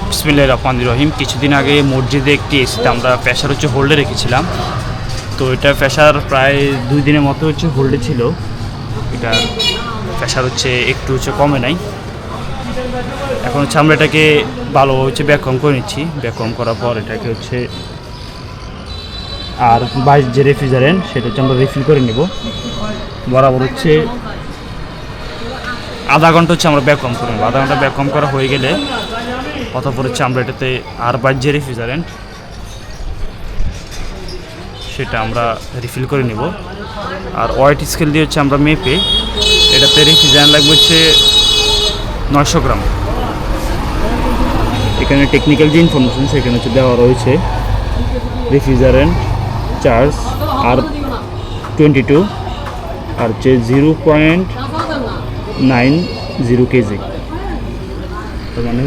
বিসমিল্লাহির রহমানির রহিম। কিছুদিন আগে মসজিদে একটি এসিতে আমরা প্রেশার হোল্ডে রেখেছিলাম। তো এটা প্রেশার প্রায় 2 দিনের মতো হোল্ডে ছিল। এটা প্রেশার একটু কমে নাই। এখন আমরা এটাকে ভালো ব্যাককম করে নিচ্ছি। ব্যাককম করার পর এটাকে আর 22 যে রেফ্রিজারেন্ট সেটা আমরা রিফিল করে নিব। বরাবর আধা ঘন্টা আমরা ব্যাককম করে নেব। আধা ঘন্টা ব্যাককম করা হয়ে গেলে অতঃপর আমরা এটাতে আর 22 যে রেফ্রিজারেন্ট সেটা আমরা রিফিল করে নিব। আর ওয়েট স্কেল দিয়ে আমরা মেপে এটাতে রেফ্রিজারেন্ট লাগবে 900 গ্রাম। এখানে টেকনিক্যাল যে ইনফরমেশন সেখানে দেওয়া রয়েছে। রেফ্রিজারেন্ট চার্জ আর 22 আর 0.90 কেজি, তার মানে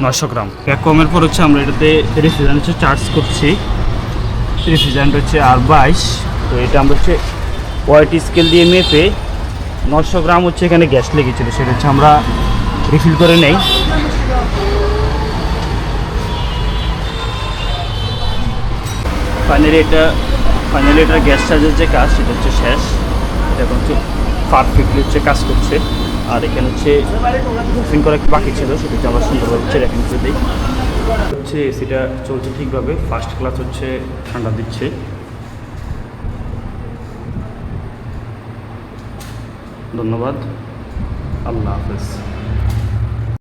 900 গ্রাম। ব্যাককমের পর আমরা এটাতে রেফ্রিজারেন্ট চার্জ করছি। রেফ্রিজারেন্ট আর 22। তো এটা আমরা ওয়েট স্কেল দিয়ে মেপে 900 গ্রাম এখানে গ্যাস লেগেছিল, সেটা আমরা রিফিল করে নেই। ফাইনালি এটার গ্যাস চার্জের যে কাজ সেটা শেষ। এটা এখন পারফেক্টলি কাজ করছে। আর এখানে রিফিল করা একটু বাকি ছিল, সেটা আমরা সুন্দরভাবে রেখে নিতে দিই। এসিটা চলছে ঠিকভাবে। ফার্স্ট ক্লাস ঠান্ডা দিচ্ছে। ধন্যবাদ। আল্লাহ হাফেজ।